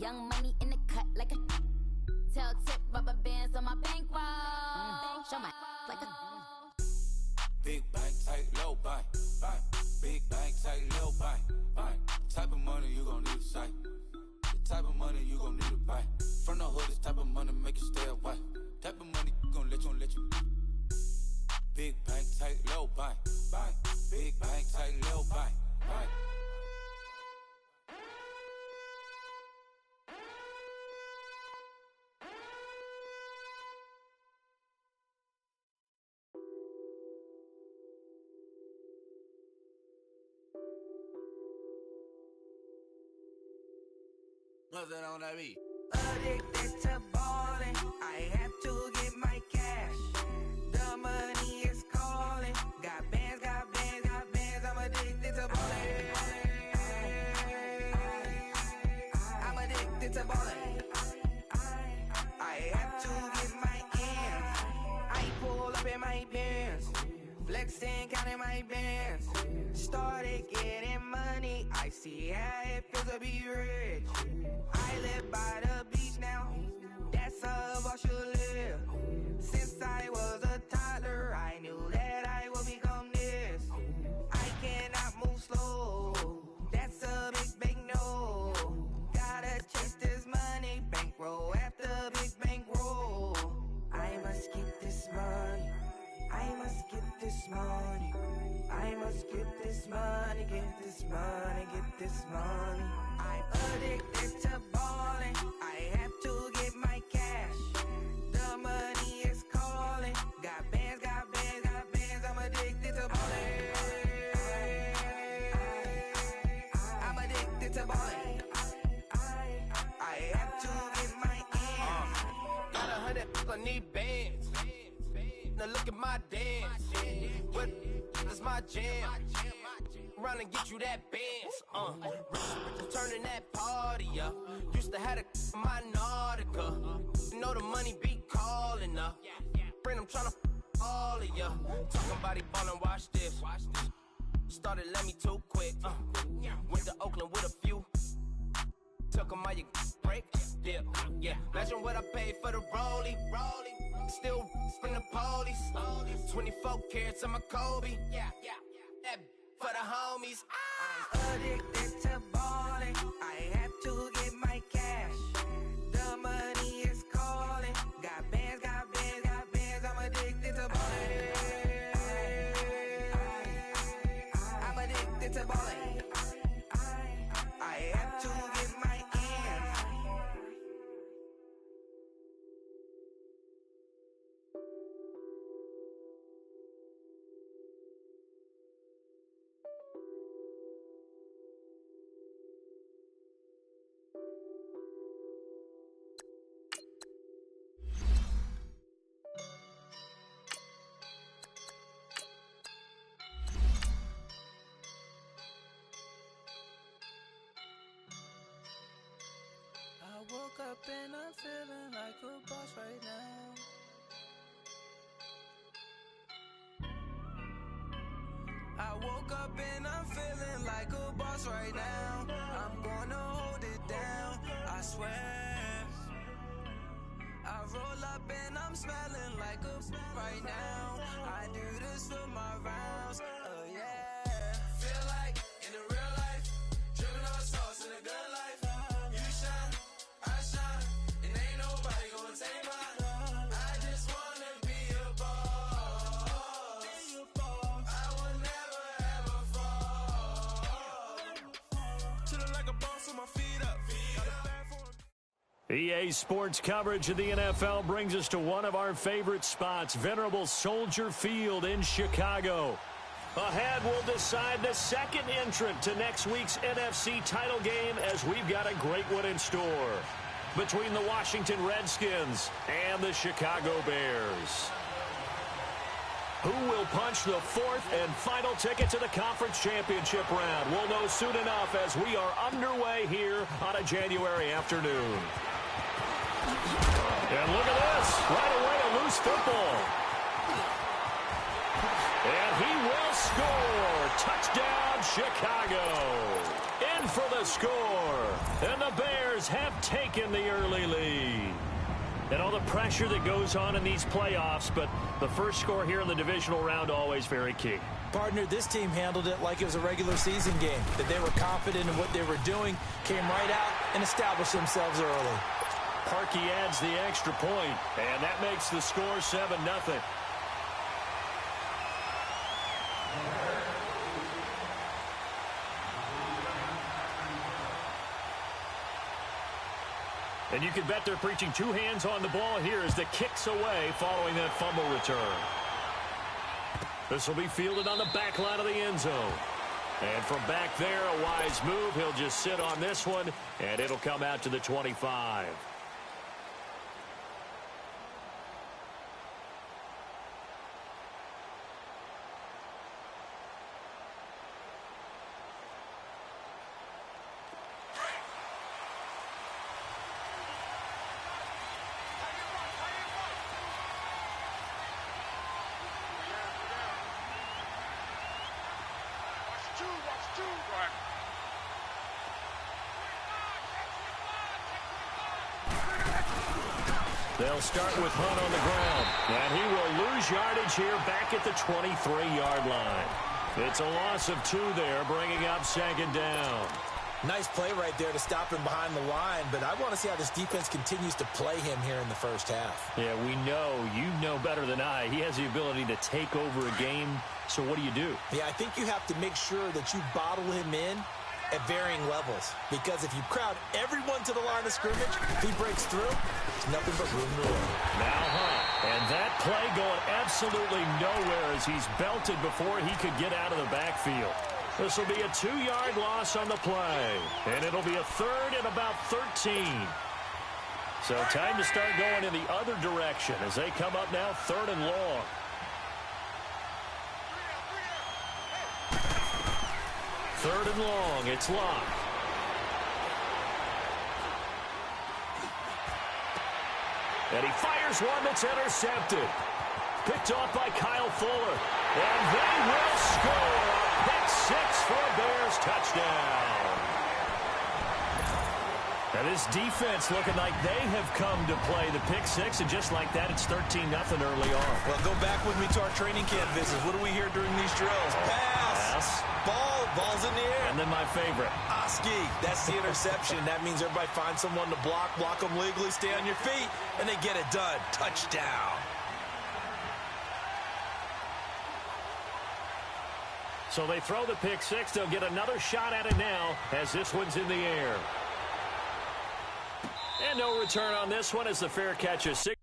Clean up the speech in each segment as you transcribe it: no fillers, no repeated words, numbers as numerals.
Young money in the cut like a tail tip, rubber bands on my bankroll. Show my like a big bank, tight, low bank, bank. Big bank, tight, low bank, bank. The type of money you gon' need to sight. The type of money you gon' need to buy. From the hood, this type of money make you stay away. Type of money gon' let you. Big bank, tight, low bank, bank. Big bank, tight, low bank, bank. What's that on that beat? Addicted to ballin', I have to get my cash. The money is calling. Got bands, I'm addicted to ballin'. I'm addicted to ballin'. I have to get my ends. I pull up in my Benz, flexing, counting my bands. Started getting money, I see how it feels to be rich. I live by the beach now, that's how I should live. Since I was a toddler, I knew that I would become this. I cannot move slow, that's a big no. Gotta chase this money, bankroll after big bankroll. I must get this money, I must get this money. I must get this money, get this money, get this money. I'm addicted to ballin', I have to get my cash. The money is calling. Got bands, I'm addicted to ballin'. I'm addicted to ballin'. I have to get my ends. Got 100, I need bands. Now look at my dance. What is my jam? Run and get you that bands. Turning that party up. Used to have a my Nautica. You know the money be calling up. Friend, I'm tryna all of ya. Talking about he ballin', watch this. Started let me too quick. Went to Oakland with a few. Took 'em all you break. Dip. Yeah. Imagine what I paid for the rollie. Still from the police. 24 carats on my Kobe. That for the homies. I'm addicted to ballin', I have to get my cash. The money is calling. Got bands, I'm addicted to ballin'. I'm addicted to ballin'. I have to get my ends. I woke up and I'm feeling like a boss right now. I woke up and I'm feeling like a boss right now. I'm gonna hold it down, I swear. I roll up and I'm smelling like a right now. I do this for my rounds, oh yeah. Feel like in the real life, dripping on sauce in a good life. You shine, I shine, and ain't nobody gonna take mine. I just wanna be a boss. I would never ever fall. Chillin' like a boss with my feet up. Got a bag for EA Sports coverage of the NFL brings us to one of our favorite spots, venerable Soldier Field in Chicago. Ahead, we'll decide the second entrant to next week's NFC title game as we've got a great one in store between the Washington Redskins and the Chicago Bears. Who will punch the fourth and final ticket to the conference championship round? We'll know soon enough as we are underway here on a January afternoon. And look at this, right away a loose football. And he will score. Touchdown, Chicago. In for the score. And the Bears have taken the early lead. And all the pressure that goes on in these playoffs, but the first score here in the divisional round always very key. Partner, this team handled it like it was a regular season game, that they were confident in what they were doing, came right out and established themselves early. Parkey adds the extra point, and that makes the score 7-0. And you can bet they're preaching two hands on the ball here as the kick's away following that fumble return. This will be fielded on the back line of the end zone. And from back there, a wise move. He'll just sit on this one, and it'll come out to the 25. They'll start with Hunt on the ground, and he will lose yardage here back at the 23-yard line. It's a loss of 2 there, bringing up 2nd down. Nice play right there to stop him behind the line, but I want to see how this defense continues to play him here in the first half. Yeah, we know. You know better than I. He has the ability to take over a game, so what do you do? Yeah, I think you have to make sure that you bottle him in at varying levels, because if you crowd everyone to the line of scrimmage, if he breaks through, there's nothing but room to run. Now Hunt, and that play going absolutely nowhere as he's belted before he could get out of the backfield. This will be a 2-yard loss on the play, and it'll be a 3rd and about 13. So time to start going in the other direction as they come up now 3rd and long. Third and long, it's locked. And he fires one that's intercepted. Picked off by Kyle Fuller. And they will score. A pick 6 for a Bears touchdown. And this defense looking like they have come to play the pick 6, and just like that, it's 13-0 early on. Well, go back with me to our training camp visits. What do we hear during these drills? Pass. Ball's in the air. And then my favorite. Oski. That's the interception. That means everybody finds someone to block them legally, stay on your feet, and they get it done. Touchdown. So they throw the pick 6. They'll get another shot at it now as this one's in the air. And no return on this one as the fair catch is 6.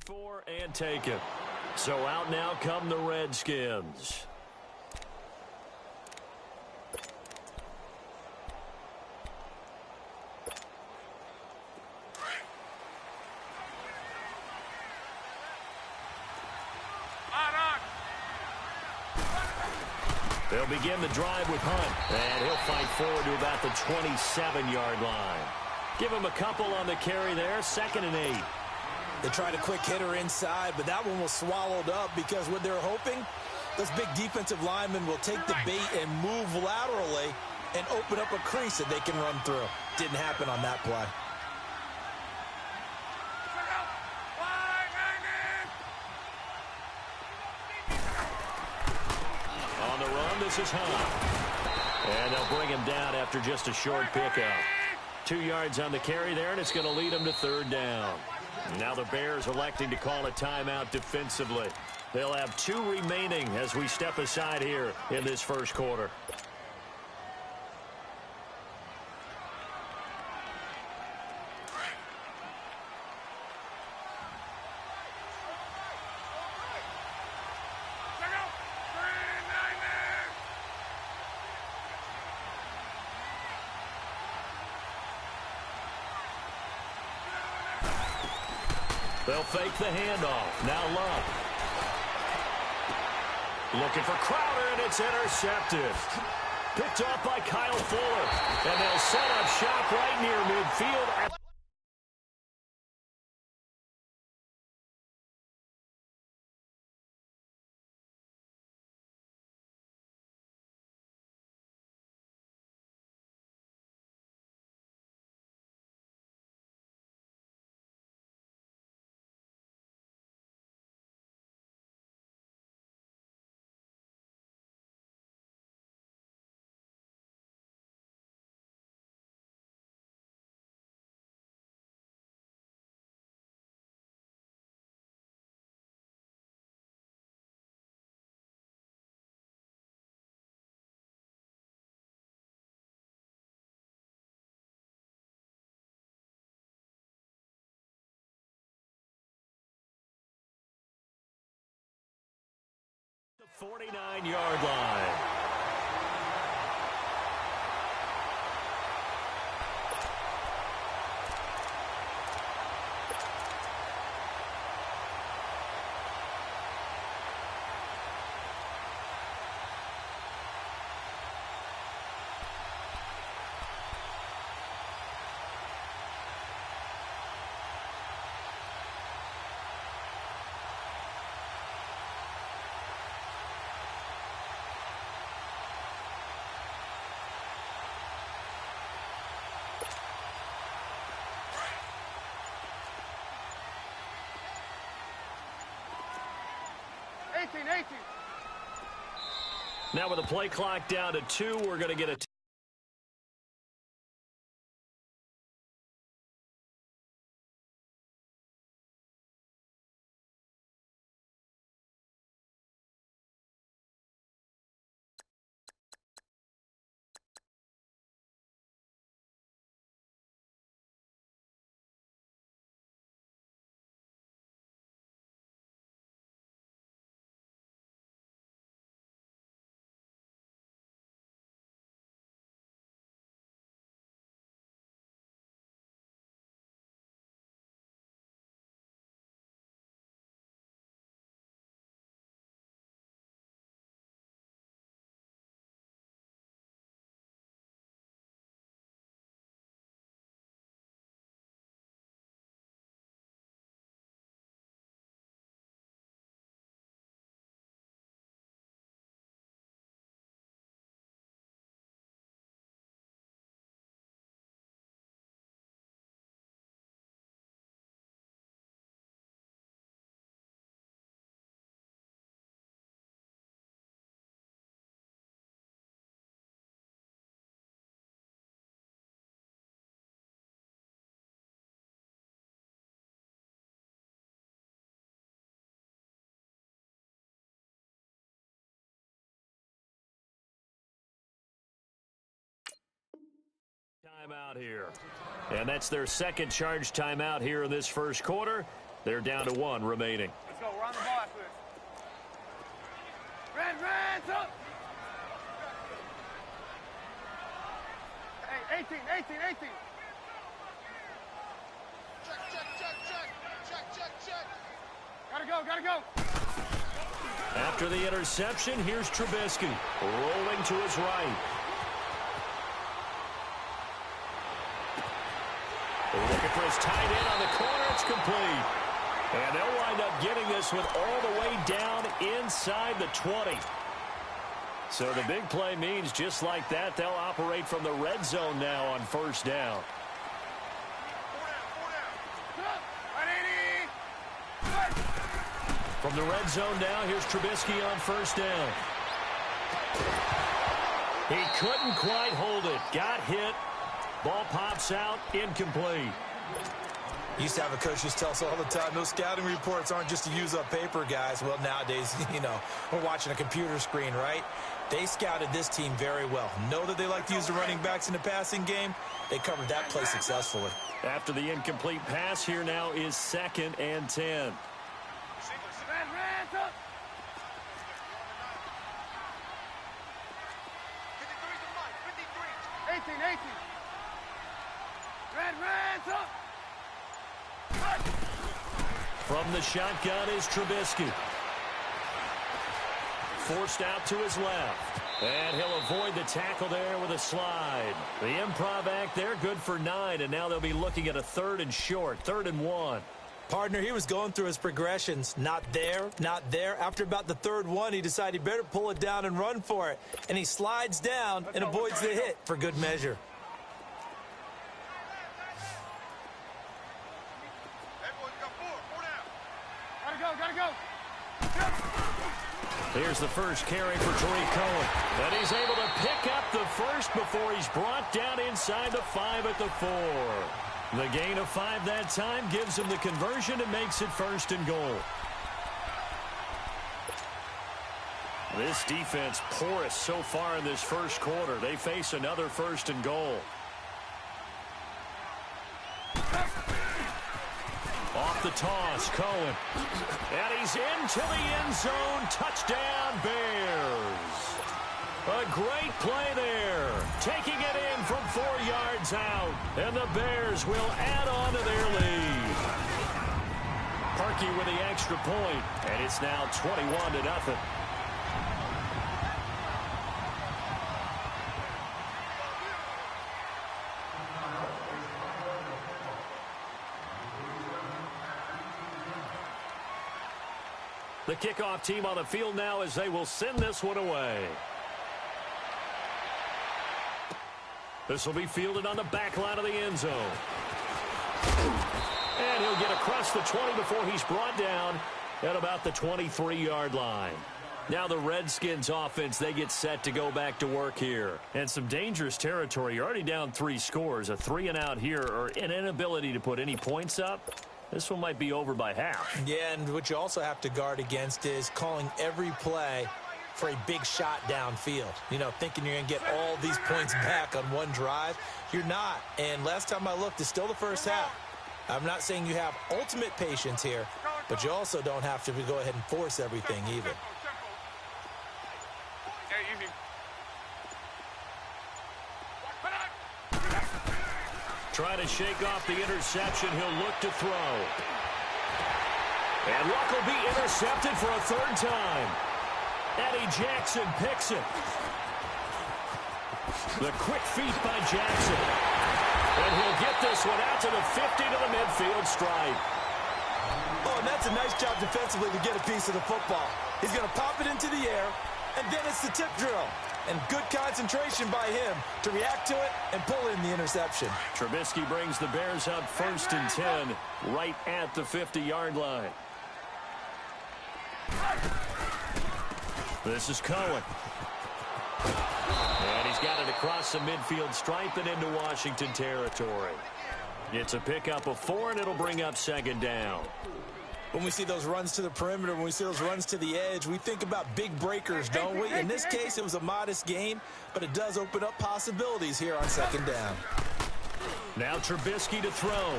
For and take it. So out now come the Redskins. They'll begin the drive with Hunt, and he'll fight forward to about the 27-yard line. Give him a couple on the carry there, 2nd and 8. They tried a quick hitter inside, but that one was swallowed up because what they're hoping, those big defensive linemen will take the bait and move laterally and open up a crease that they can run through. Didn't happen on that play. On the run, this is Hunt. And they'll bring him down after just a short pickup. 2 yards on the carry there, and it's going to lead them to 3rd down. Now the Bears electing to call a timeout defensively. They'll have 2 remaining as we step aside here in this first quarter. They'll fake the handoff. Now Love. Looking for Crowder, and it's intercepted. Picked off by Kyle Fuller. And they'll set up shop right near midfield. The 49-yard line. Now with the play clock down to 2, we're going to get a timeout here. And that's their second charge timeout here in this first quarter. They're down to 1 remaining. Let's go. Run the ball after this. Red, up. Hey, 18. Check. Gotta go. After the interception, here's Trubisky rolling to his right. Looking for his tight end on the corner. It's complete. And they'll wind up getting this one all the way down inside the 20. So the big play means just like that, they'll operate from the red zone now on first down. From the red zone now, here's Trubisky on first down. He couldn't quite hold it. Got hit. Ball pops out, incomplete. Used to have a coach just tell us all the time, those scouting reports aren't just to use up paper, guys. Well, nowadays, we're watching a computer screen, right? They scouted this team very well. Know that they like to use the running backs in the passing game. They covered that play successfully. After the incomplete pass, here now is 2nd and 10. From the shotgun is Trubisky. Forced out to his left. And he'll avoid the tackle there with a slide. The improv act there, good for 9, and now they'll be looking at a 3rd and short, 3rd and 1. Partner, he was going through his progressions. Not there, not there. After about the 3rd one, he decided he better pull it down and run for it. And he slides down and avoids the hit for good measure. Gotta go. Here's the first carry for Tariq Cohen. And he's able to pick up the first before he's brought down inside the 5 at the 4. The gain of 5 that time gives him the conversion and makes it 1st and goal. This defense porous so far in this first quarter. They face another 1st and goal. Off the toss, Cohen. And he's into the end zone. Touchdown, Bears. A great play there. Taking it in from 4 yards out. And the Bears will add on to their lead. Parkey with the extra point. And it's now 21-0. The kickoff team on the field now as they will send this one away. This will be fielded on the back line of the end zone. And he'll get across the 20 before he's brought down at about the 23-yard line. Now the Redskins offense, they get set to go back to work here. And some dangerous territory. You're already down 3 scores. A 3-and-out here or an inability to put any points up. This one might be over by half. Yeah, and what you also have to guard against is calling every play for a big shot downfield. You know, thinking you're going to get all these points back on one drive. You're not. And last time I looked, it's still the first half. I'm not saying you have ultimate patience here, but you also don't have to go ahead and force everything either. Trying to shake off the interception. He'll look to throw. And Luck will be intercepted for a 3rd time. Eddie Jackson picks it. The quick feet by Jackson. And he'll get this one out to the 50 to the midfield stripe. Oh, and that's a nice job defensively to get a piece of the football. He's going to pop it into the air, and then it's the tip drill. And good concentration by him to react to it and pull in the interception. Trubisky brings the Bears up 1st and 10 right at the 50-yard line. This is Cohen. And he's got it across the midfield stripe and into Washington territory. It's a pickup of 4, and it'll bring up 2nd down. When we see those runs to the perimeter, when we see those runs to the edge, we think about big breakers, don't we? In this case, it was a modest gain, but it does open up possibilities here on 2nd down. Now Trubisky to throw.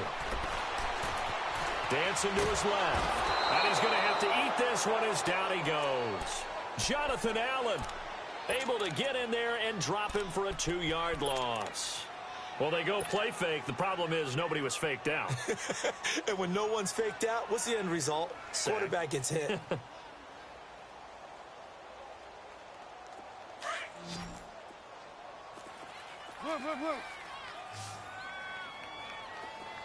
Dancing to his left. And he's going to have to eat this one as down he goes. Jonathan Allen able to get in there and drop him for a 2-yard loss. Well, they go play fake. The problem is nobody was faked out. And when no one's faked out, what's the end result? Sack. Quarterback gets hit. Move.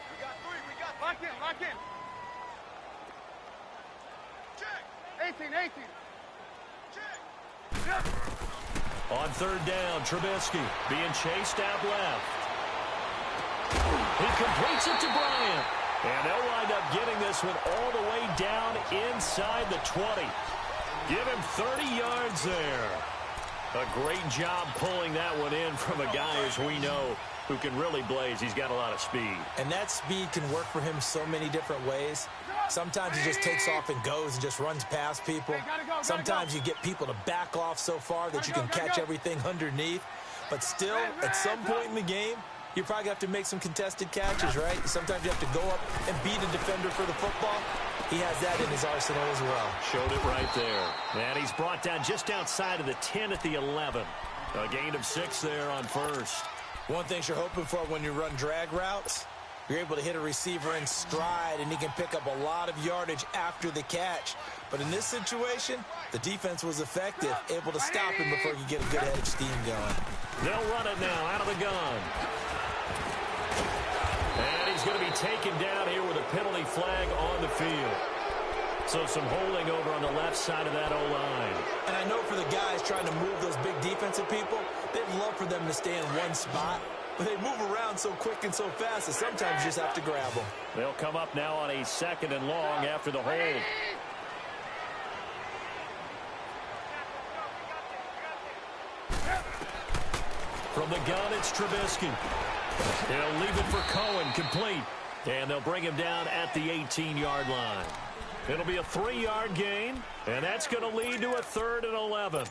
We got 3. Lock in. Check. 18. Check. On 3rd down, Trubisky being chased out left. He completes it to Bryant. And they'll wind up getting this one all the way down inside the 20. Give him 30 yards there. A great job pulling that one in from a guy, as we know, who can really blaze. He's got a lot of speed. And that speed can work for him so many different ways. Sometimes he just takes off and goes and just runs past people. Sometimes you get people to back off so far that you can catch everything underneath. But still, at some point in the game, you probably have to make some contested catches, right? Sometimes you have to go up and beat a defender for the football. He has that in his arsenal as well. Showed it right there. And he's brought down just outside of the 10 at the 11. A gain of 6 there on 1st. One thing you're hoping for when you run drag routes, You're able to hit a receiver in stride, and he can pick up a lot of yardage after the catch. But in this situation, the defense was effective, able to stop him before he could get a good head of steam going. They'll run it now out of the gun. And he's going to be taken down here with a penalty flag on the field. So some holding over on the left side of that O-line. And I know for the guys trying to move those big defensive people, they'd love for them to stay in one spot. But they move around so quick and so fast that sometimes you just have to grab them. They'll come up now on a 2nd and long after the hold. From the gun, it's Trubisky. They'll leave it for Cohen, complete. And they'll bring him down at the 18-yard line. It'll be a 3-yard gain, and that's going to lead to a 3rd and 11.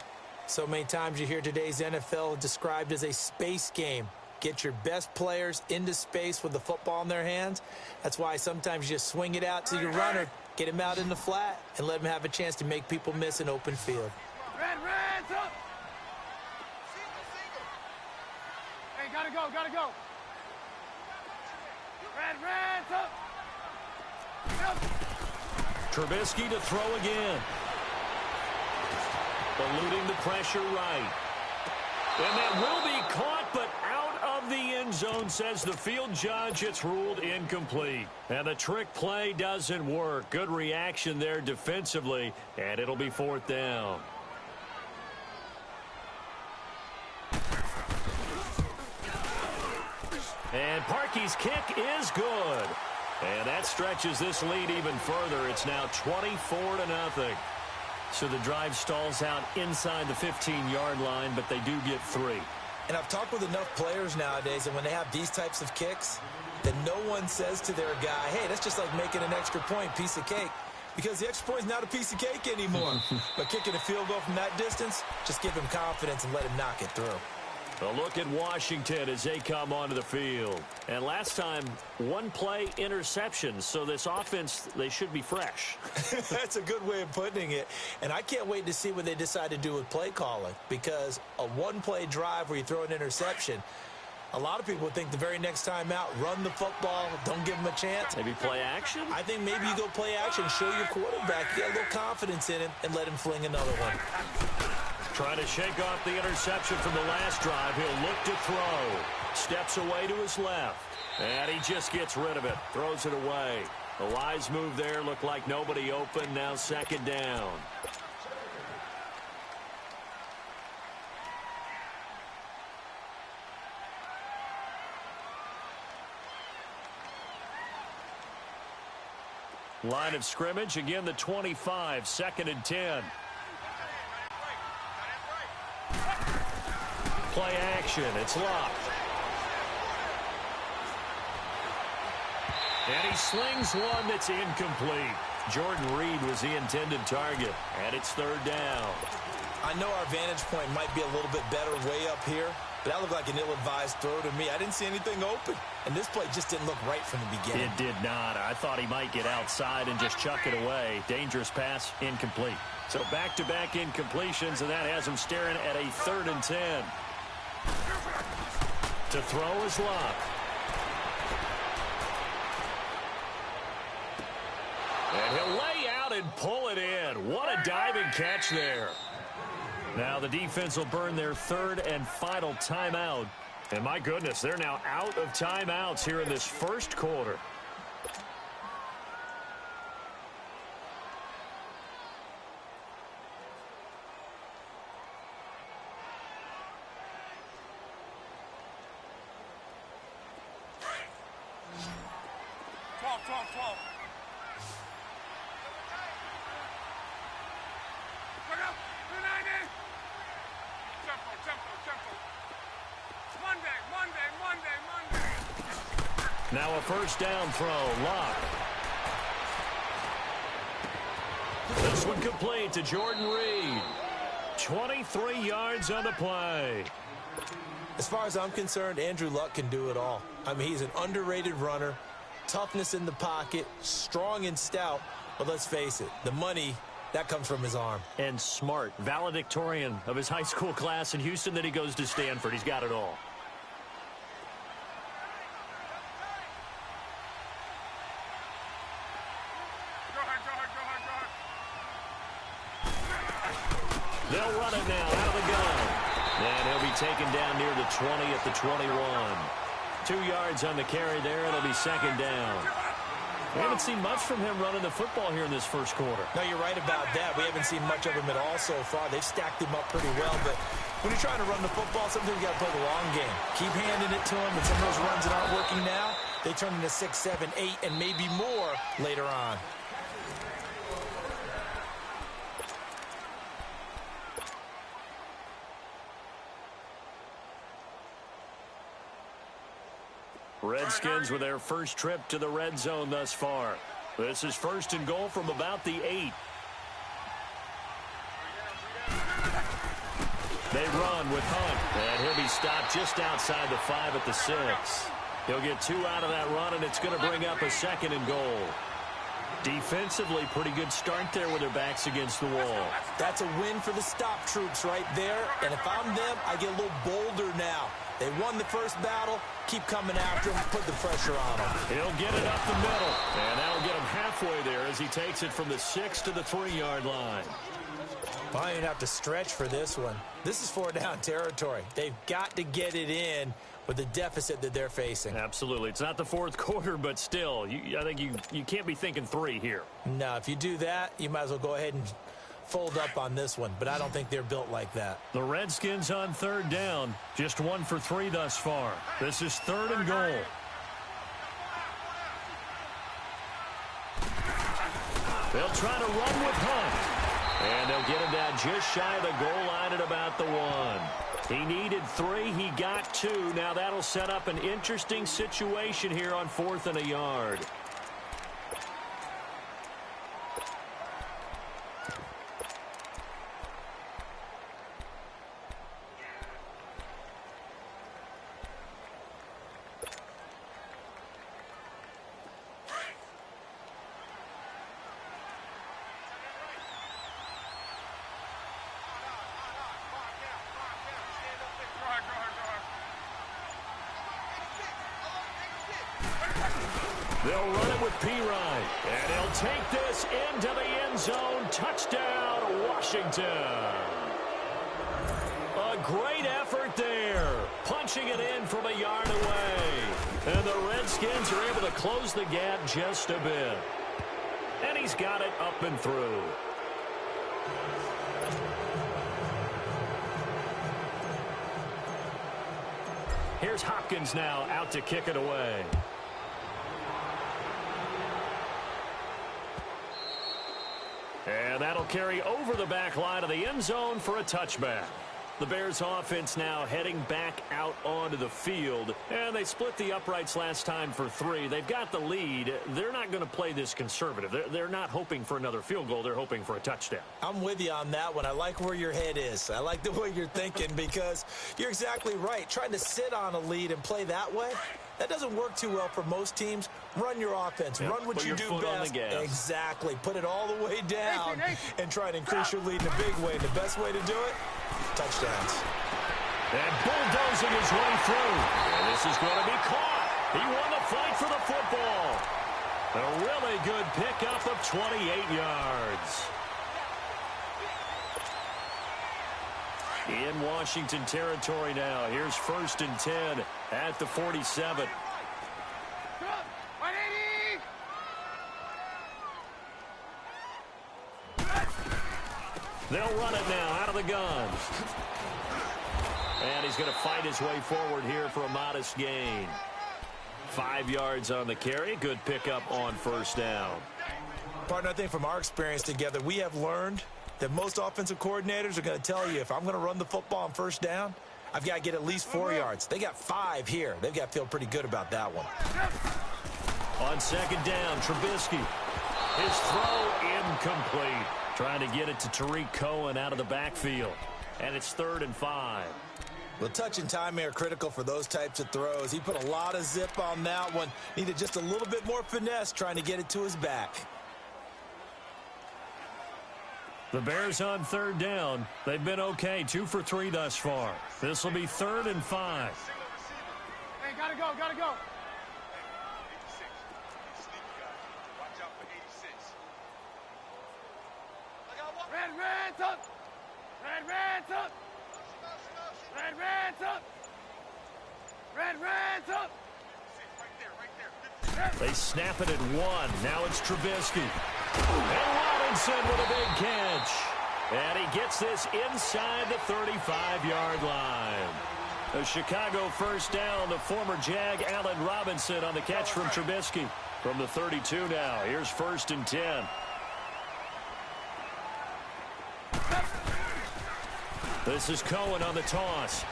So many times you hear today's NFL described as a space game. Get your best players into space with the football in their hands. That's why sometimes you just swing it out to your runner, get him out in the flat, and let him have a chance to make people miss an open field. Red, up! Hey, gotta go! Red, up! Trubisky to throw again. Eluding the pressure right. And that will be caught, but out of the end zone, says the field judge. It's ruled incomplete. And the trick play doesn't work. Good reaction there defensively, and it'll be 4th down. And Parkey's kick is good. And that stretches this lead even further. It's now 24-0. So the drive stalls out inside the 15-yard line, but they do get 3. And I've talked with enough players nowadays, and when they have these types of kicks, that no one says to their guy, hey, that's just like making an extra point, piece of cake. Because the extra point is not a piece of cake anymore. But kicking a field goal from that distance, just give him confidence and let him knock it through. A look at Washington as they come onto the field. And last time, 1-play interception. So this offense, they should be fresh. That's a good way of putting it. And I can't wait to see what they decide to do with play calling. Because a 1-play drive where you throw an interception, a lot of people would think the very next time out, run the football, don't give them a chance. Maybe play action? I think maybe you go play action, show your quarterback, get a little confidence in him, and let him fling another one. Trying to shake off the interception from the last drive. He'll look to throw. Steps away to his left. And he just gets rid of it. Throws it away. A wise move there. Looked like nobody open. Now 2nd down. Line of scrimmage. Again, the 25. 2nd and 10. Play action. It's locked. And he slings one that's incomplete. Jordan Reed was the intended target. And it's 3rd down. I know our vantage point might be a little bit better way up here, but that looked like an ill-advised throw to me. I didn't see anything open. And this play just didn't look right from the beginning. It did not. I thought he might get outside and just chuck it away. Dangerous pass, incomplete. So back-to-back incompletions, and that has him staring at a 3rd and 10. To throw is Locke. And he'll lay out and pull it in. What a diving catch there. Now the defense will burn their 3rd and final timeout. And my goodness, they're now out of timeouts here in this 1st quarter. Now a 1st down throw. Locke. This one complete to Jordan Reed. 23 yards on the play. As far as I'm concerned, Andrew Luck can do it all. I mean, he's an underrated runner. Toughness in the pocket. Strong and stout. But let's face it, the money, that comes from his arm. And smart. Valedictorian of his high school class in Houston. Then he goes to Stanford. He's got it all. it now out of the gun. And he'll be taken down near the 20 at the 21. 2 yards on the carry there. It'll be second down. We haven't seen much from him running the football here in this first quarter. No, you're right about that. We haven't seen much of him at all so far. They've stacked him up pretty well, but when you're trying to run the football, sometimes you got to play the long game. Keep handing it to him, and some of those runs that aren't working now, they turn into 6, 7, 8, and maybe more later on. Redskins with their first trip to the red zone thus far. This is first and goal from about the 8. They run with Hunt, and he'll be stopped just outside the 5 at the 6. He'll get 2 out of that run, and it's going to bring up a second and goal. Defensively, pretty good start there with their backs against the wall. That's a win for the stop troops right there, and if I'm them, I get a little bolder now. They won the first battle. Keep coming after him. Put the pressure on him. He'll get it up the middle, and that'll get him halfway there as he takes it from the 6 to the 3-yard line. Well, I didn't have to stretch for this one. This is 4-down territory. They've got to get it in with the deficit that they're facing. Absolutely. It's not the fourth quarter, but still, I think you can't be thinking 3 here. No, if you do that, you might as well go ahead and fold up on this one, but I don't think they're built like that. The Redskins on 3rd down, just 1 for 3 thus far. This is 3rd and goal. They'll try to run with Hunt. And they'll get him down just shy of the goal line at about the 1. He needed 3. He got 2. Now that'll set up an interesting situation here on 4th and a yard. They'll run it with P-Ryan, and he'll take this into the end zone. Touchdown, Washington. A great effort there, punching it in from a yard away. And the Redskins are able to close the gap just a bit. And he's got it up and through. Here's Hopkins now out to kick it away. And that'll carry over the back line of the end zone for a touchback. The Bears offense now heading back out onto the field. And they split the uprights last time for 3. They've got the lead. They're not going to play this conservative. They're not hoping for another field goal. They're hoping for a touchdown. I'm with you on that one. I like where your head is. I like the way you're thinking because you're exactly right. Trying to sit on a lead and play that way, that doesn't work too well for most teams. Run your offense. Run what you do best. Exactly. Put it all the way down and try to increase your lead in a big way. And the best way to do it, touchdowns. And bulldozing his way through. And this is going to be caught. He won the fight for the football. A really good pickup of 28 yards. In Washington territory now. Here's 1st and 10 at the 47. They'll run it now out of the gun. And he's going to fight his way forward here for a modest gain. 5 yards on the carry. Good pickup on 1st down. Partner, I think from our experience together, we have learned that most offensive coordinators are going to tell you if I'm going to run the football on 1st down, I've got to get at least 4 yards. They got 5 here. They've got to feel pretty good about that one. On 2nd down, Trubisky. His throw incomplete. Trying to get it to Tariq Cohen out of the backfield. And it's 3rd and 5. Well, touch and time are critical for those types of throws. He put a lot of zip on that one. Needed just a little bit more finesse trying to get it to his back. The Bears on 3rd down. They've been okay. 2 for 3 thus far. This will be 3rd and 5. Hey, gotta go, gotta go. Red, up. Red's up! Red's up! Red's up! They snap it at 1. Now it's Trubisky. And Robinson with a big catch. And he gets this inside the 35-yard line. A Chicago first down to former Jag Allen Robinson on the catch from Trubisky. From the 32 now. Here's 1st and 10. This is Cohen on the toss.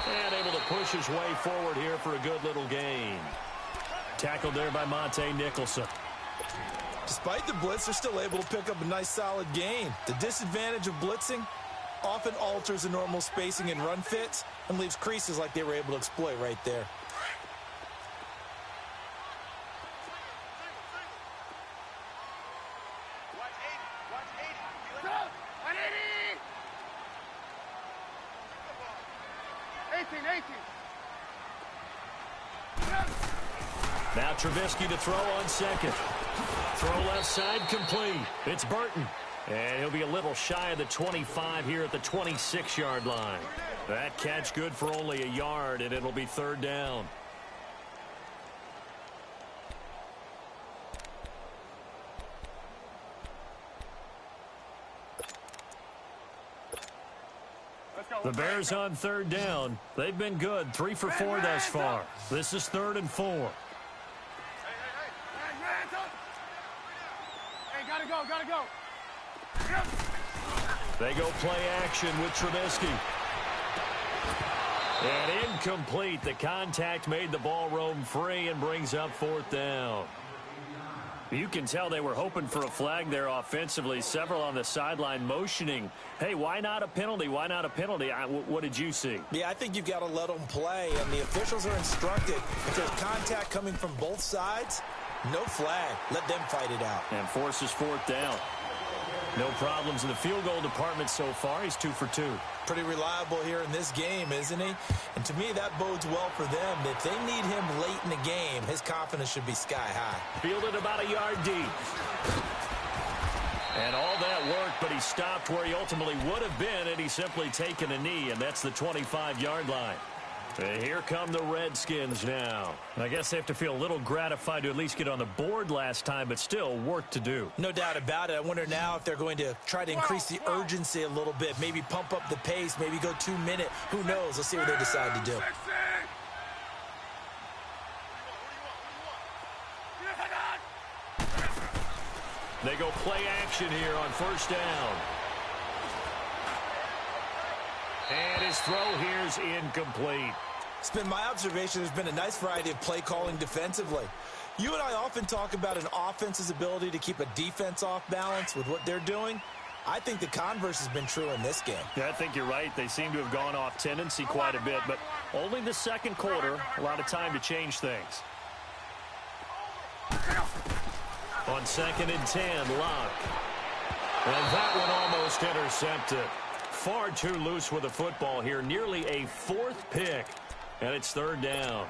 And able to push his way forward here for a good little gain. Tackled there by Monte Nicholson. Despite the blitz, they're still able to pick up a nice solid gain. The disadvantage of blitzing often alters the normal spacing and run fits and leaves creases like they were able to exploit right there. Now Trubisky to throw on second. Throw left side complete. It's Burton. And he'll be a little shy of the 25 here at the 26-yard line. That catch good for only a yard, and it'll be 3rd down. The Bears on 3rd down. They've been good. 3 for 4 thus far. This is 3rd and 4. Hey, gotta go. They go play action with Trubisky. And incomplete. The contact made the ball roam free and brings up 4th down. You can tell they were hoping for a flag there offensively. Several on the sideline motioning. Hey, why not a penalty? Why not a penalty? What did you see? Yeah, I think you've got to let them play, and the officials are instructed. If there's contact coming from both sides, no flag. Let them fight it out. And forces 4th down. No problems in the field goal department so far. He's 2 for 2. Pretty reliable here in this game, isn't he? And to me, that bodes well for them. If they need him late in the game, his confidence should be sky high. Fielded about a yard deep. And all that worked, but he stopped where he ultimately would have been had he simply taken a knee, and that's the 25-yard line. And here come the Redskins now. I guess they have to feel a little gratified to at least get on the board last time, but still work to do. No doubt about it. I wonder now if they're going to try to increase the urgency a little bit, maybe pump up the pace, maybe go 2-minute. Who knows? Let's see what they decide to do. They go play action here on 1st down. And his throw here is incomplete. It's been my observation there's been a nice variety of play calling defensively. You and I often talk about an offense's ability to keep a defense off balance with what they're doing. I think the converse has been true in this game. Yeah, I think you're right. They seem to have gone off tendency quite a bit, but only the 2nd quarter, a lot of time to change things. On 2nd and 10, Locke. And that one almost intercepted. Far too loose with the football here. Nearly a 4th pick. And it's 3rd down.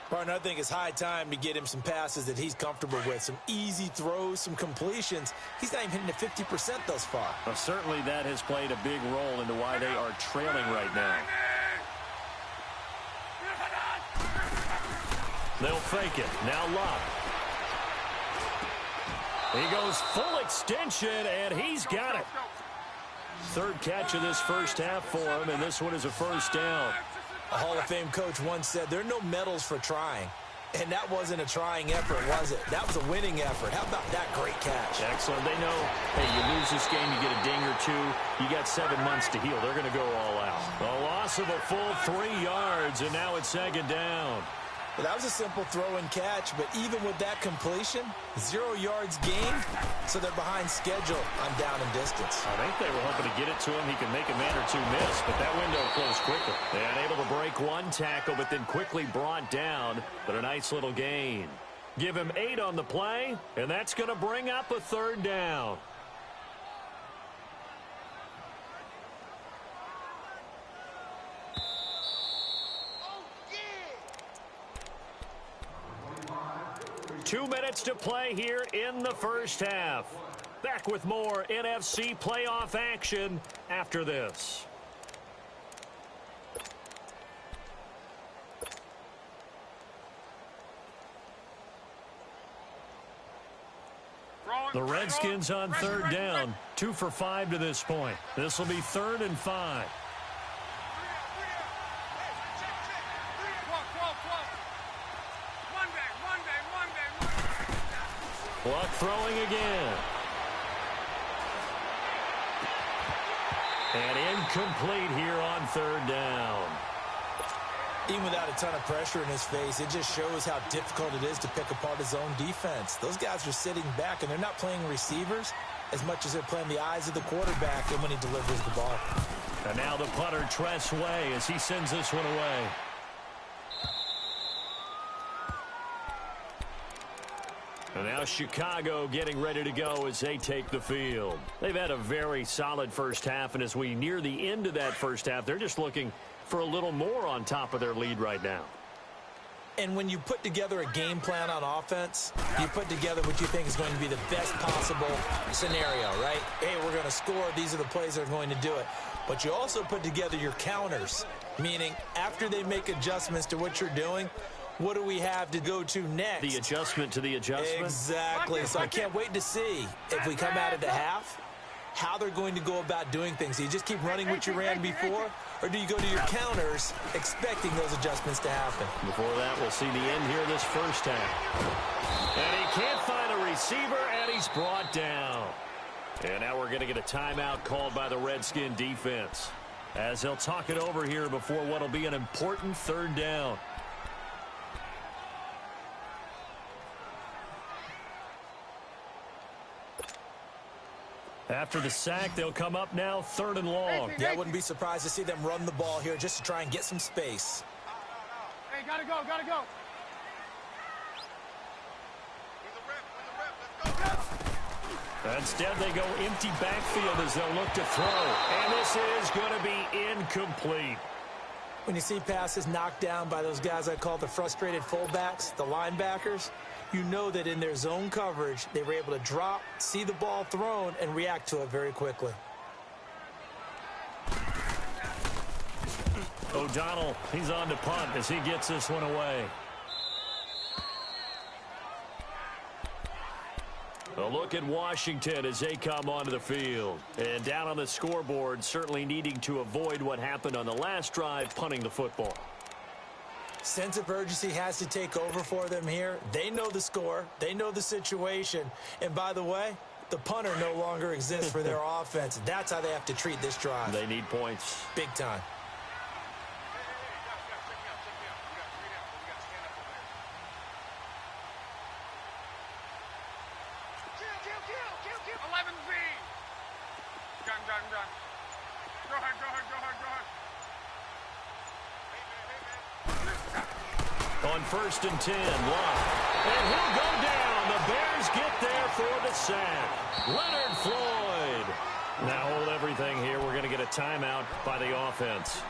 Partner, I think it's high time to get him some passes that he's comfortable with. Some easy throws, some completions. He's not even hitting at 50% thus far. Well, certainly that has played a big role into why they are trailing right now. They'll fake it. Now Locke. He goes full extension, and he's got it. 3rd catch of this first half for him, and this one is a 1st down. A Hall of Fame coach once said, there are no medals for trying. And that wasn't a trying effort, was it? That was a winning effort. How about that great catch? Excellent. They know, hey, you lose this game, you get a ding or 2. You got 7 months to heal. They're going to go all out. A loss of a full 3 yards, and now it's 2nd down. Well, that was a simple throw and catch, but even with that completion, 0 yards gained, so they're behind schedule on down and distance. I think they were hoping to get it to him. He can make a man or 2 miss, but that window closed quickly. They unable to break one tackle, but then quickly brought down, but a nice little gain. Give him 8 on the play, and that's going to bring up a 3rd down. Two minutes to play here in the first half. The back with more NFC playoff action after this. The Redskins on third down, 2 for 5 to this point. This will be 3rd and 5. Luck throwing again. And incomplete here on 3rd down. Even without a ton of pressure in his face, it just shows how difficult it is to pick apart his own defense. Those guys are sitting back, and they're not playing receivers as much as they're playing the eyes of the quarterback and when he delivers the ball. And now the punter, Tress Way, as he sends this one away. And now Chicago getting ready to go as they take the field. They've had a very solid first half, and as we near the end of that first half, they're just looking for a little more on top of their lead right now. And when you put together a game plan on offense, you put together what you think is going to be the best possible scenario, right? Hey, we're going to score. These are the plays that are going to do it. But you also put together your counters, meaning after they make adjustments to what you're doing, what do we have to go to next? The adjustment to the adjustment? Exactly. So I can't wait to see if we come out of the half, how they're going to go about doing things. Do you just keep running what you ran before, or do you go to your counters expecting those adjustments to happen? Before that, we'll see the end here this first half. And he can't find a receiver, and he's brought down. And now we're going to get a timeout called by the Redskin defense, as they'll talk it over here before what will be an important 3rd down. After the sack, they'll come up now 3rd and long. Yeah, I wouldn't be surprised to see them run the ball here just to try and get some space. Hey, gotta go, gotta go. Instead, they go empty backfield as they'll look to throw. And this is going to be incomplete. When you see passes knocked down by those guys I call the frustrated fullbacks, the linebackers, you know that in their zone coverage, they were able to drop, see the ball thrown, and react to it very quickly. O'Donnell, he's on to punt as he gets this one away. A look at Washington as they come onto the field. And down on the scoreboard, certainly needing to avoid what happened on the last drive, punting the football. Sense of urgency has to take over for them here. They know the score. They know the situation. And by the way, the punter no longer exists for their offense. That's how they have to treat this drive. They need points. Big time. On 1st and 10, Luck. And he'll go down. The Bears get there for the sack. Leonard Floyd. Now hold everything here. We're going to get a timeout by the offense.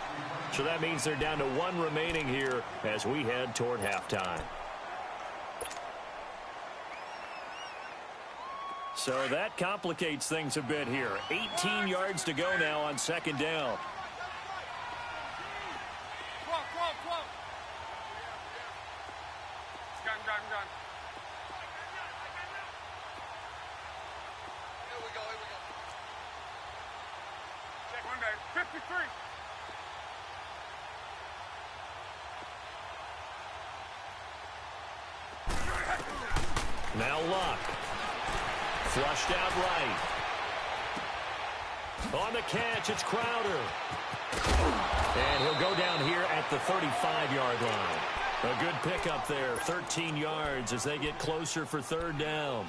So that means they're down to 1 remaining here as we head toward halftime. So that complicates things a bit here. 18 yards to go now on 2nd down. Here we go. 53. Now Luck. Flushed out right. On the catch, it's Crowder. And he'll go down here at the 35-yard line. A good pickup there, 13 yards as they get closer for 3rd down.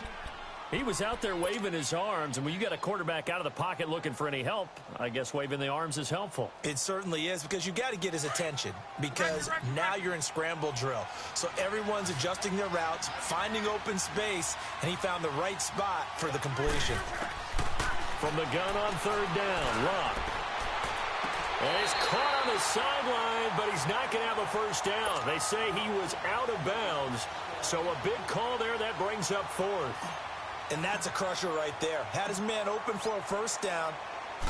He was out there waving his arms, and when you got a quarterback out of the pocket looking for any help, I guess waving the arms is helpful. It certainly is, because you got to get his attention, because now you're in scramble drill. So everyone's adjusting their routes, finding open space, and he found the right spot for the completion. From the gun on 3rd down, Luck. And he's caught on the sideline, but he's not going to have a 1st down. They say he was out of bounds, so a big call there that brings up 4th. And that's a crusher right there. Had his man open for a first down,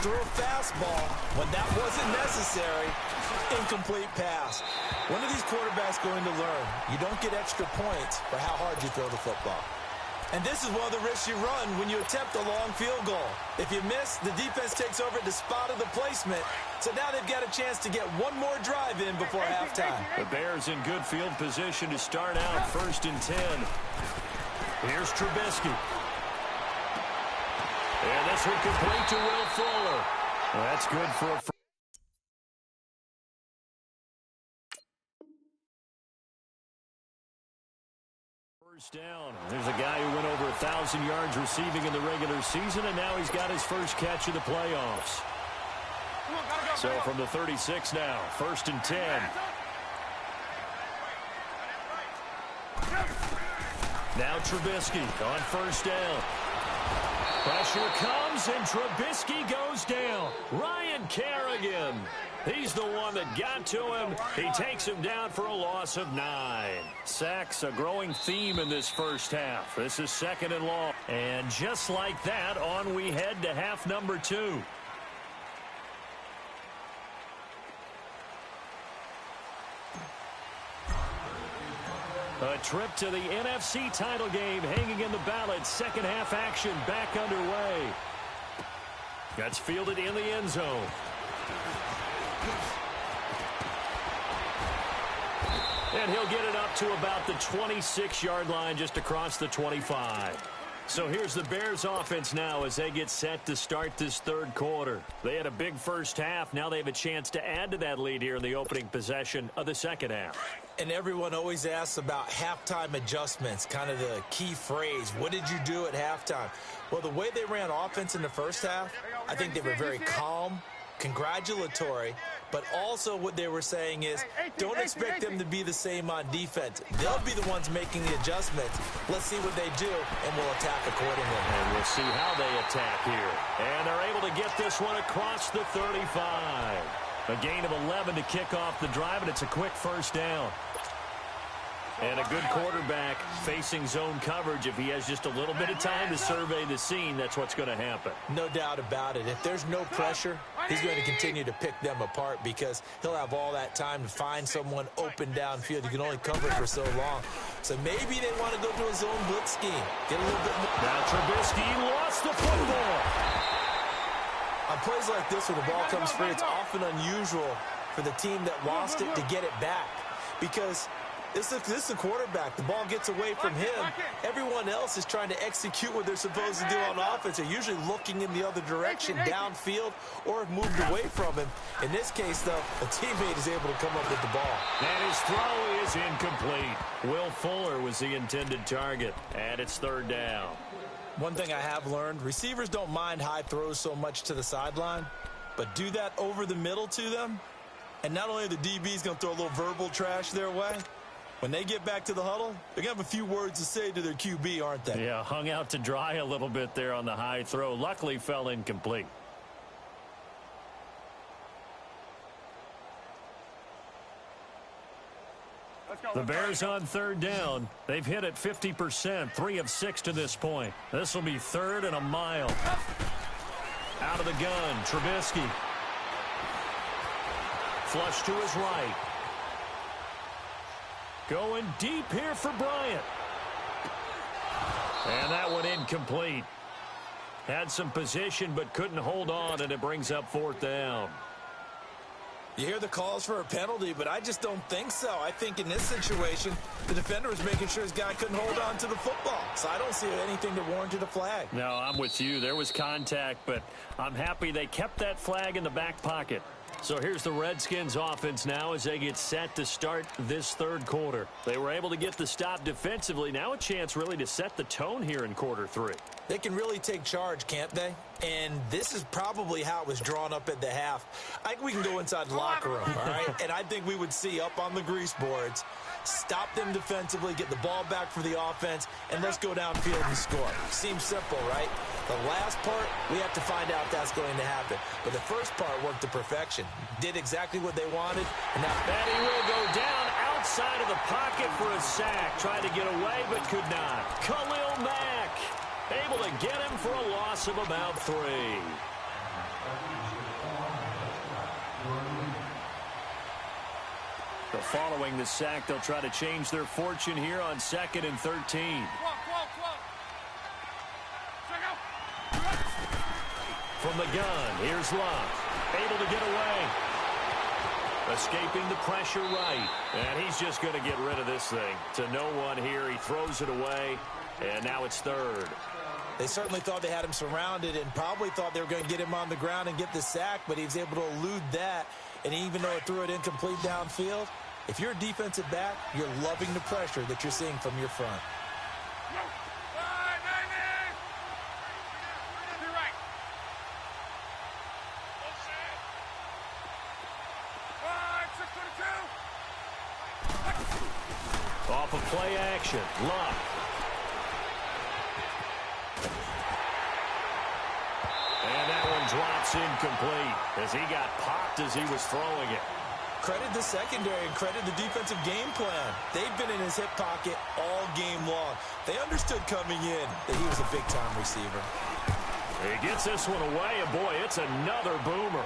threw a fastball when that wasn't necessary, incomplete pass. When are these quarterbacks going to learn? You don't get extra points for how hard you throw the football. And this is one of the risks you run when you attempt a long field goal. If you miss, the defense takes over at the spot of the placement. So now they've got a chance to get one more drive in before halftime. The Bears in good field position to start out 1st and 10. Here's Trubisky. And this one complete to Will Fuller. That's good for a first down. There's a guy who went over 1,000 yards receiving in the regular season, and now he's got his first catch of the playoffs. So from the 36 now, 1st and 10. Now Trubisky on 1st down. Pressure comes, and Trubisky goes down. Ryan Kerrigan. He's the one that got to him. He takes him down for a loss of 9. Sacks, a growing theme in this first half. This is 2nd and long. And just like that, on we head to half number 2. A trip to the NFC title game hanging in the balance. Second half action back underway. That's fielded in the end zone. And he'll get it up to about the 26-yard line, just across the 25. So here's the Bears offense now as they get set to start this 3rd quarter. They had a big first half. Now they have a chance to add to that lead here in the opening possession of the 2nd half. And everyone always asks about halftime adjustments, kind of the key phrase. What did you do at halftime? Well, the way they ran offense in the first half, I think they were very calm, congratulatory, but also what they were saying is don't expect them to be the same on defense. They'll be the ones making the adjustments. Let's see what they do, and we'll attack accordingly. And we'll see how they attack here. And they're able to get this one across the 35. A gain of 11 to kick off the drive, and it's a quick first down. And a good quarterback facing zone coverage. If he has just a little bit of time to survey the scene, that's what's going to happen. No doubt about it. If there's no pressure, he's going to continue to pick them apart because he'll have all that time to find someone open downfield. You can only cover it for so long. So maybe they want to go to a zone blitz scheme. Get a little bit more. Now Trubisky lost the football. On plays like this, when the ball comes free, it's often unusual for the team that lost it to get it back because this is a quarterback. The ball gets away from him. Everyone else is trying to execute what they're supposed to do on offense. They're usually looking in the other direction, downfield, or have moved away from him. In this case, though, a teammate is able to come up with the ball. And his throw is incomplete. Will Fuller was the intended target, and it's 3rd down. One thing I have learned, receivers don't mind high throws so much to the sideline, but do that over the middle to them, and not only are the DBs going to throw a little verbal trash their way, when they get back to the huddle, they're going to have a few words to say to their QB, aren't they? Yeah, hung out to dry a little bit there on the high throw. Luckily fell incomplete. The Bears on 3rd down. They've hit it 50%, 3 of 6 to this point. This will be 3rd and a mile. Out of the gun, Trubisky. Flush to his right. Going deep here for Bryant. And that one incomplete. Had some position but couldn't hold on, and it brings up 4th down. You hear the calls for a penalty, but I just don't think so. I think in this situation, the defender was making sure his guy couldn't hold on to the football. So I don't see anything that warranted a flag. No, I'm with you. There was contact, but I'm happy they kept that flag in the back pocket. So here's the Redskins offense now as they get set to start this 3rd quarter. They were able to get the stop defensively. Now a chance really to set the tone here in quarter 3. They can really take charge, can't they? And this is probably how it was drawn up at the half. I think we can go inside the locker room, all right? And I think we would see up on the grease boards, stop them defensively, get the ball back for the offense, and let's go downfield and score. Seems simple, right? The last part, we have to find out that's going to happen. But the first part worked to perfection. Did exactly what they wanted. And now he will go down outside of the pocket for a sack. Tried to get away but could not. Khalil Mack. Able to get him for a loss of about 3. Following the sack, they'll try to change their fortune here on 2nd and 13. From the gun, here's Love. Able to get away. Escaping the pressure right. And he's just going to get rid of this thing. To no one here. He throws it away. And now it's 3rd. They certainly thought they had him surrounded and probably thought they were going to get him on the ground and get the sack, but he was able to elude that. And even though it threw it incomplete downfield, if you're a defensive back, you're loving the pressure that you're seeing from your front. Off of play action, Luck. And that one drops incomplete as he got popped as he was throwing it. Credit the secondary and credit the defensive game plan. They've been in his hip pocket all game long. They understood coming in that he was a big-time receiver. He gets this one away, and boy, it's another boomer.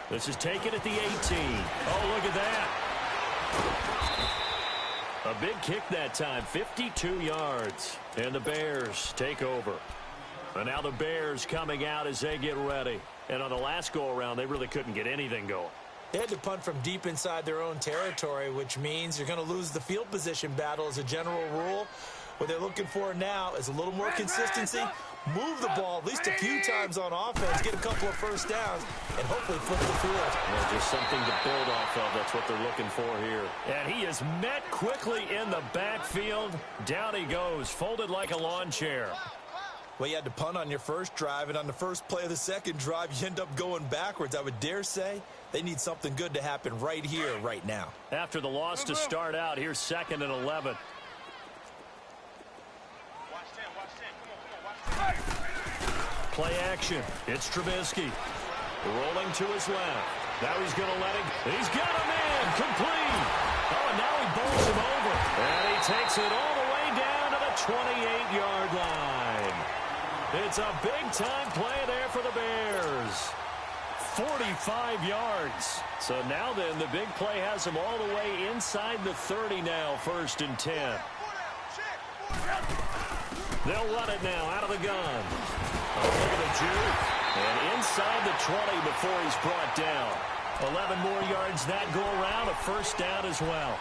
This is taken at the 18. Oh, look at that. A big kick that time, 52 yards. And the Bears take over. And now the Bears coming out as they get ready. And on the last go-around, they really couldn't get anything going. They had to punt from deep inside their own territory, which means you're going to lose the field position battle as a general rule. What they're looking for now is a little more consistency, move the ball at least a few times on offense, get a couple of first downs, and hopefully flip the field. Well, just something to build off of. That's what they're looking for here. And he is met quickly in the backfield. Down he goes, folded like a lawn chair. Well, you had to punt on your first drive, and on the first play of the second drive, you end up going backwards. I would dare say they need something good to happen right here, right now. After the loss to start out, here's 2nd and 11. Play action. It's Trubisky. Rolling to his left. Now he's going to let him. He's got him in. Complete. Oh, and now he bowls him over. And he takes it all the way down to the 28-yard line. It's a big-time play there for the Bears. 45 yards. So now then, the big play has him all the way inside the 30 now, 1st and 10. They'll run it now out of the gun. Oh, look at the juke. And inside the 20 before he's brought down. 11 more yards that go around, a first down as well.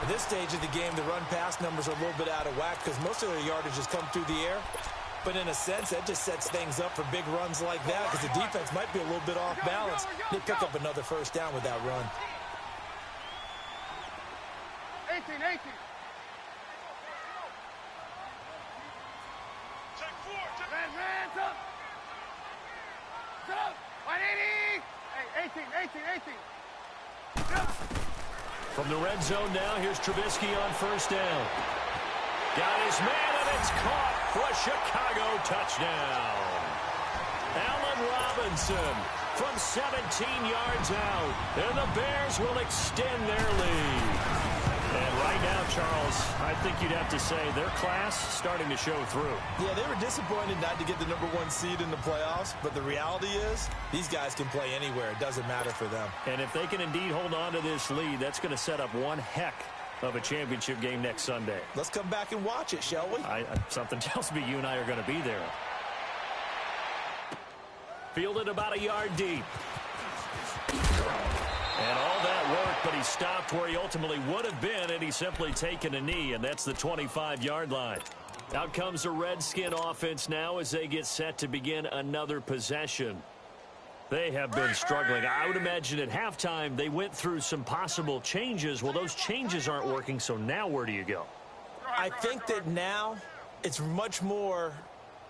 At this stage of the game, the run-pass numbers are a little bit out of whack because most of their yardage has come through the air. But in a sense, that just sets things up for big runs like that because the defense might be a little bit off balance. They pick up another first down with that run. 18. Hands up. Up. 180. Hey, 18. From the red zone now, here's Trubisky on first down. Got his man, and it's caught for a Chicago touchdown. Allen Robinson from 17 yards out, and the Bears will extend their lead. And right now, Charles, I think you'd have to say their class starting to show through. Yeah, they were disappointed not to get the #1 seed in the playoffs, but the reality is these guys can play anywhere. It doesn't matter for them. And if they can indeed hold on to this lead, that's going to set up one heck of a championship game next Sunday. Let's come back and watch it, shall we? Something tells me you and I are going to be there. Fielded about a yard deep. And all that worked, but he stopped where he ultimately would have been, and he's simply taken a knee, and that's the 25-yard line. Out comes the Redskin offense now as they get set to begin another possession. They have been struggling. I would imagine at halftime they went through some possible changes. Well, those changes aren't working, so now where do you go? I think that now it's much more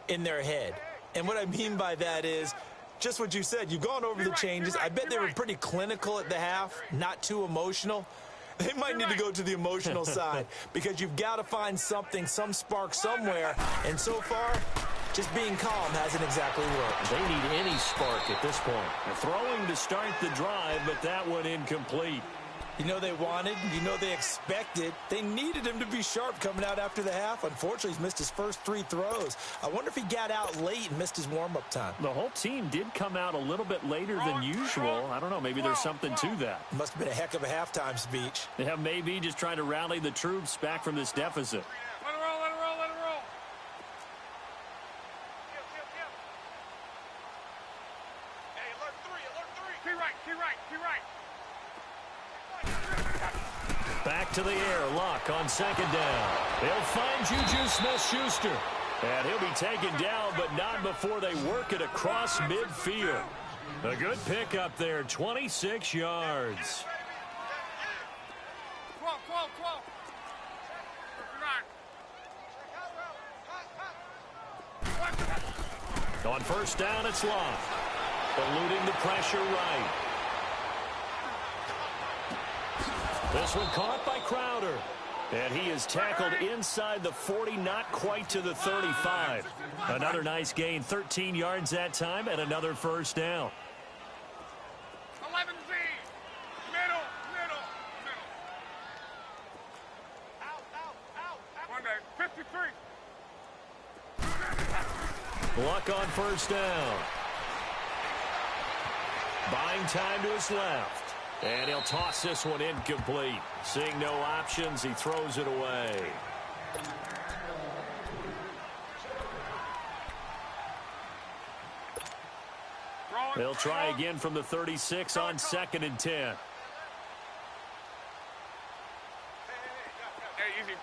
in their head. And what I mean by that is just what you said. You've gone over the changes. I bet they were pretty clinical at the half, not too emotional. They might need to go to the emotional side because you've got to find something, some spark somewhere. And so far, just being calm hasn't exactly worked. They need any spark at this point. They're throwing to start the drive, but that one incomplete. You know they wanted, you know they expected. They needed him to be sharp coming out after the half. Unfortunately, he's missed his first 3 throws. I wonder if he got out late and missed his warm-up time. The whole team did come out a little bit later than usual. I don't know, maybe there's something to that. Must have been a heck of a halftime speech. Yeah, maybe just trying to rally the troops back from this deficit. Let it roll, let it roll, let it roll. Hey, alert 3, alert 3. Key right, key right, key right. Back to the air. Luck on second down. They'll find Juju Smith-Schuster. And he'll be taken down, but not before they work it across midfield. A good pickup there, 26 yards. 12, 12, 12. On first down, it's Luck. Eluding the pressure right. This one caught by Crowder. And he is tackled inside the 40, not quite to the 35. Another nice gain, 13 yards that time, and another first down. 11Z. Middle. Out. Monday, 53. Luck on first down. Buying time to his left. And he'll toss this one incomplete. Seeing no options, he throws it away. They'll try again from the 36 on 2nd and 10. Hey, easy.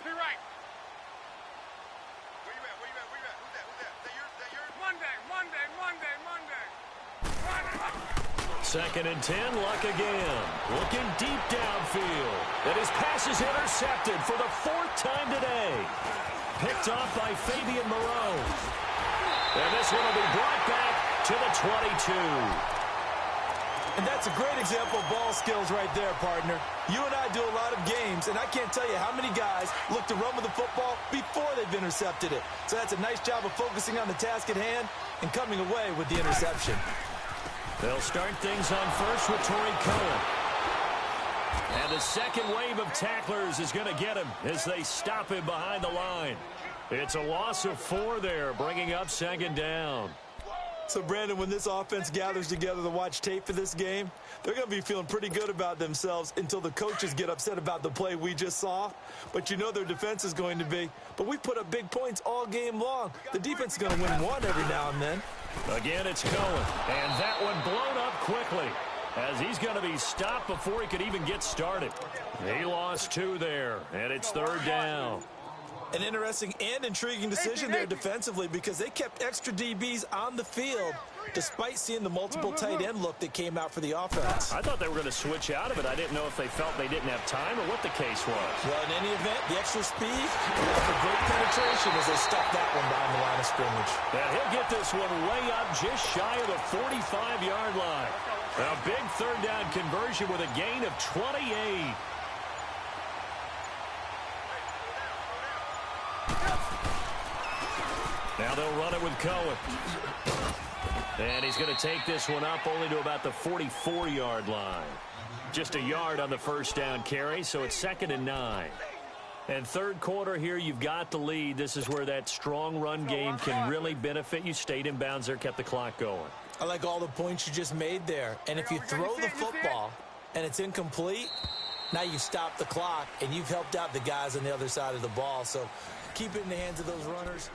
Key right. Where you at? Who's that? Is that yours? Monday. 2nd and 10, Luck again. Looking deep downfield. And his pass is intercepted for the 4th time today. Picked off by Fabian Moreau. And this one will be brought back to the 22. And that's a great example of ball skills right there, partner. You and I do a lot of games, and I can't tell you how many guys look to run with the football before they've intercepted it. So that's a nice job of focusing on the task at hand and coming away with the interception. They'll start things on first with Torrey Cohen. And the second wave of tacklers is going to get him as they stop him behind the line. It's a loss of 4 there, bringing up 2nd down. So, Brandon, when this offense gathers together to watch tape for this game, they're going to be feeling pretty good about themselves until the coaches get upset about the play we just saw. But you know their defense is going to be. But we put up big points all game long. The defense is going to win one every now and then. Again, it's Cohen. And that one blown up quickly as he's going to be stopped before he could even get started. He lost 2 there, and it's 3rd down. An interesting and intriguing decision there defensively because they kept extra DBs on the field despite seeing the multiple tight end look that came out for the offense. I thought they were going to switch out of it. I didn't know if they felt they didn't have time or what the case was. Well, in any event, the extra speed allowed for great penetration as they stuck that one behind the line of scrimmage. And he'll get this one way up just shy of the 45-yard line. A big 3rd down conversion with a gain of 28. Now they'll run it with Cohen. And he's going to take this one up only to about the 44-yard line. Just a yard on the first down carry, so it's 2nd and 9. And 3rd quarter here, you've got the lead. This is where that strong run game can really benefit you. Stayed in bounds there, kept the clock going. I like all the points you just made there. And if you throw the football and it's incomplete, now you stop the clock and you've helped out the guys on the other side of the ball. So keep it in the hands of those runners.